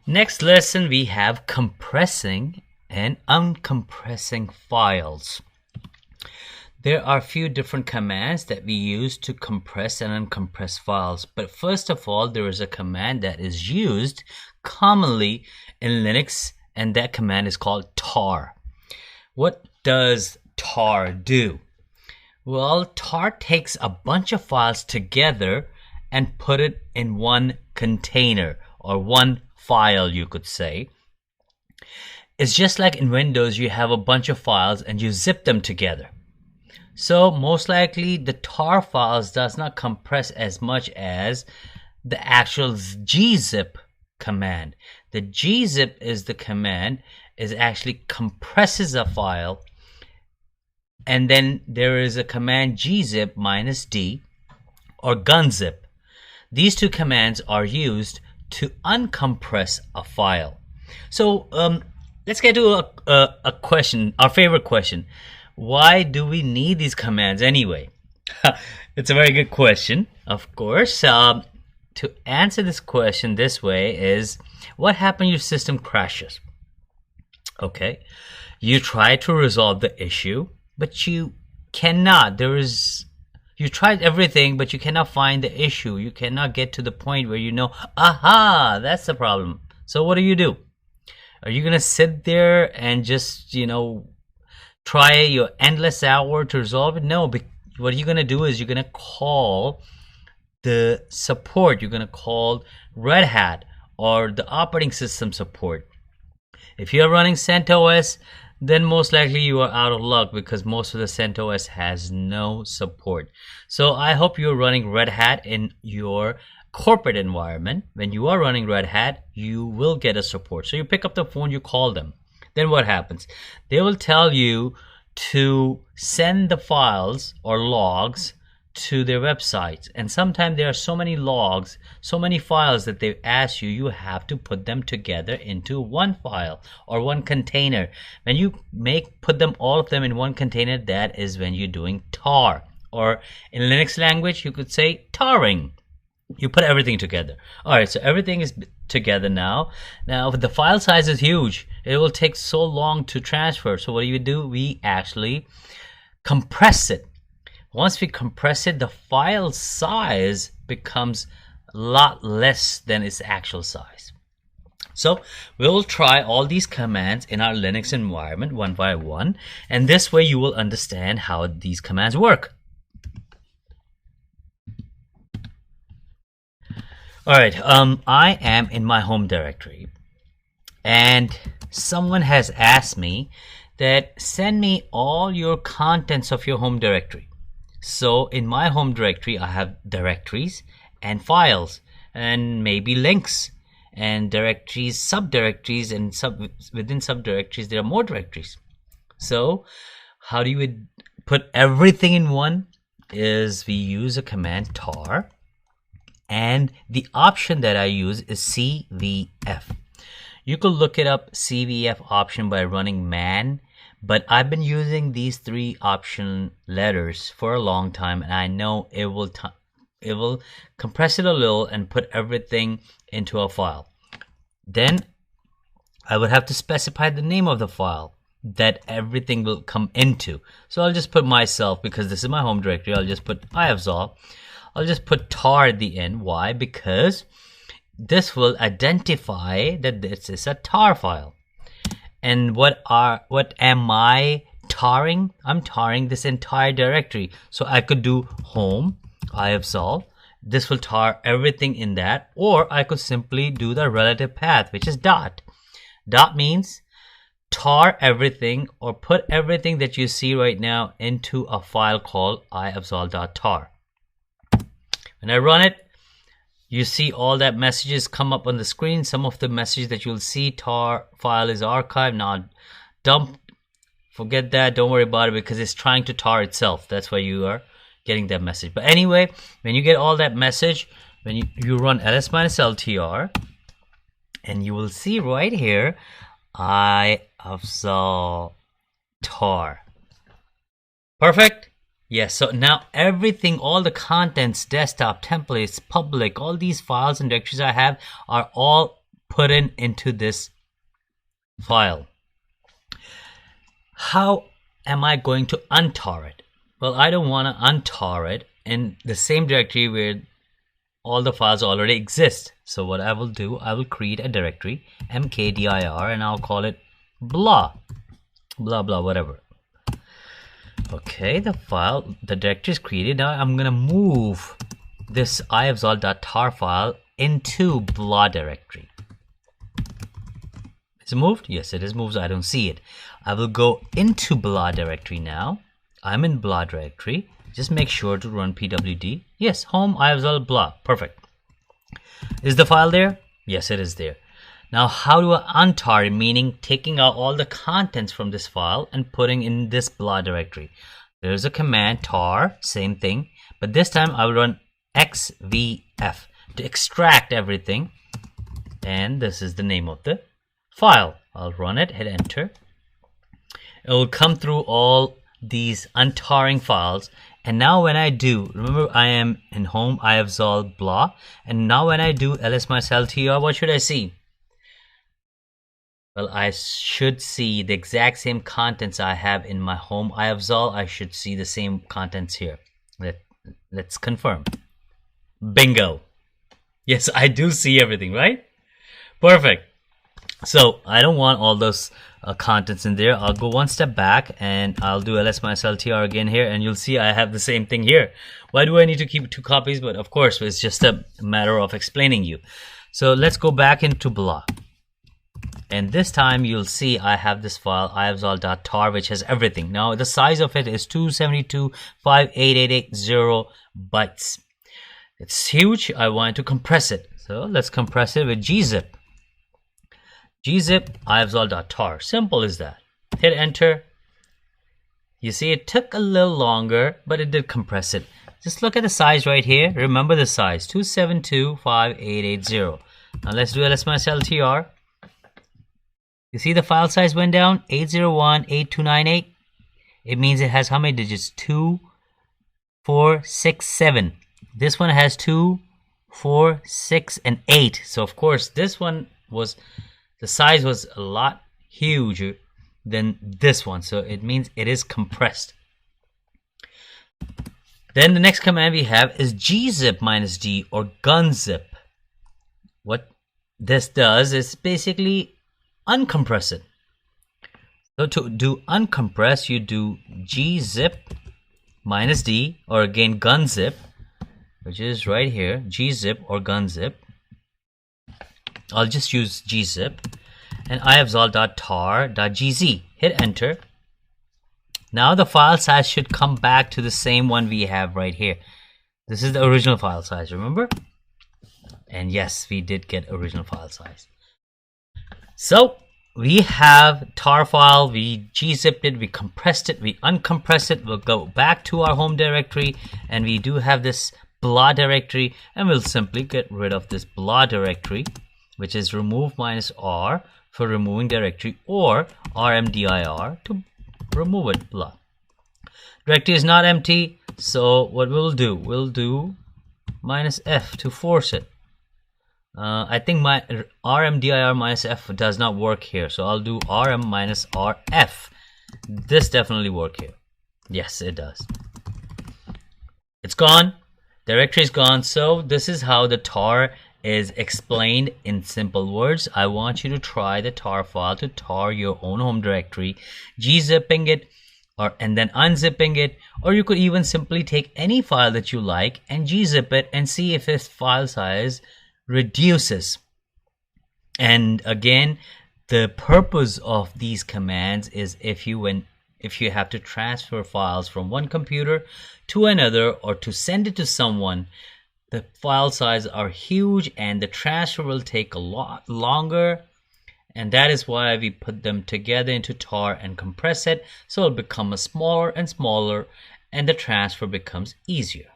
Next lesson we have compressing and uncompressing files. There are a few different commands that we use to compress and uncompress files. But first of all, there is a command that is used commonly in Linux, and that command is called tar. What does tar do? Well, tar takes a bunch of files together and put it in one container or one file, you could say. It's just like in Windows, you have a bunch of files and you zip them together. So most likely the tar files does not compress as much as the actual gzip command. The gzip is the command is actually compresses a file, and then there is a command gzip -d or gunzip. These two commands are used to uncompress a file. So let's get to a question, our favorite question. Why do we need these commands anyway? It's a very good question, of course. To answer this question this way is, what happens if your system crashes? Okay, you try to resolve the issue, but you cannot. You tried everything, but you cannot find the issue. You cannot get to the point where you know, aha, that's the problem. So what do? Are you gonna sit there and just, try your endless hour to resolve it? No, what you're gonna do is you're gonna call the support. You're gonna call Red Hat or the operating system support. If you're running CentOS, then most likely you are out of luck because most of the CentOS has no support. So I hope you're running Red Hat in your corporate environment. When you are running Red Hat, you will get a support. So you pick up the phone, you call them. Then what happens? They will tell you to send the files or logs to their websites. And sometimes there are so many logs, so many files that they ask you, you have to put them together into one file or one container. When you put them all of them in one container, that is when you're doing tar. Or in Linux language, you could say tarring. You put everything together. All right, so everything is together now. Now, if the file size is huge, it will take so long to transfer. So what do? We actually compress it. Once we compress it, the file size becomes a lot less than its actual size. So we'll try all these commands in our Linux environment one by one, and this way you will understand how these commands work. All right, I am in my home directory, and someone has asked me that send me all your contents of your home directory. So in my home directory, I have directories and files and maybe links and directories, subdirectories, and within subdirectories, there are more directories. So how do you put everything in one? Is we use a command tar. And the option that I use is CVF. You could look it up, CVF option, by running man, but I've been using these three option letters for a long time, and I know it will compress it a little and put everything into a file. Then I would have to specify the name of the file that everything will come into. So I'll just put myself, because this is my home directory. I'll just put iAvzol. I'll just put tar at the end. Why? Because this will identify that this is a tar file. And what am I tarring? I'm tarring this entire directory. So I could do home, iAvzol. This will tar everything in that. Or I could simply do the relative path, which is dot. Dot means tar everything, or put everything that you see right now into a file called iavzol.tar. When I run it, you see all that messages come up on the screen. Some of the messages that you'll see, tar file is archived, now dump. Forget that, don't worry about it, because it's trying to tar itself. That's why you are getting that message. But anyway, when you get all that message, when you run ls-ltr, and you will see right here, iavzol tar. Perfect? Yes, so now everything, all the contents, desktop, templates, public, all these files and directories I have are all put into this file. How am I going to untar it? Well, I don't want to untar it in the same directory where all the files already exist. So what I will do, I will create a directory, mkdir, and I'll call it blah blah whatever. Okay, the directory is created. Now I'm gonna move this ifzol.tar file into blah directory. Is it moved? Yes, it is moved. So I don't see it. I will go into blah directory now. I'm in blah directory. Just make sure to run pwd. Yes, home ifzol blah. Perfect. Is the file there? Yes, it is there. Now, how do I untar it? Meaning taking out all the contents from this file and putting in this blah directory. There's a command tar, same thing, but this time I will run xvf to extract everything. And this is the name of the file. I'll run it, hit enter. It will come through all these untarring files. And now when I do, remember I am in home ifzol blah, and now when I do ls-ltr, what should I see? Well, I should see the exact same contents I have in my home ifzol. I should see the same contents here. Let's confirm. Bingo. Yes, I do see everything, right? Perfect. So I don't want all those contents in there. I'll go one step back and I'll do ls-ltr again here, and you'll see I have the same thing here. Why do I need to keep 2 copies? But of course, it's just a matter of explaining you. So let's go back into blah. And this time you'll see I have this file ifzol.tar, which has everything. Now the size of it is 272.58880 bytes. It's huge. I want to compress it. So let's compress it with gzip. Gzip ifzol.tar. Simple as that. Hit enter. You see it took a little longer, but it did compress it. Just look at the size right here. Remember the size, 272.58880. Now let's do ls-ltr. You see the file size went down, 801.8298. It means it has how many digits? 2, 4, 6, 7. This one has 2, 4, 6, and 8. So of course this one was, the size was a lot huger than this one. So it means it is compressed. Then the next command we have is gzip -d or gunzip. What this does is basically uncompress it. So to do uncompress, you do gzip -d, or again gunzip, which is right here, gzip or gunzip. I'll just use gzip, and ifzol.tar.gz. Hit enter. Now the file size should come back to the same one we have right here. This is the original file size, remember? And yes, we did get original file size. So we have tar file, we gzipped it, we compressed it, we uncompressed it. We'll go back to our home directory, and we do have this blah directory, and we'll simply get rid of this blah directory, which is remove -r for removing directory, or rmdir to remove it. Blah directory is not empty, so what we'll do, -f to force it. I think my rmdir -f does not work here, so I'll do rm -rf. This definitely work here. Yes, it does. It's gone. Directory is gone. So this is how the tar is explained in simple words. I want you to try the tar file to tar your own home directory, gzipping it, and then unzipping it, or you could even simply take any file that you like and gzip it and see if its file size reduces. And again, the purpose of these commands is if you have to transfer files from one computer to another, or to send it to someone, the file sizes are huge and the transfer will take a lot longer, and that is why we put them together into tar and compress it, so it'll become smaller and smaller and the transfer becomes easier.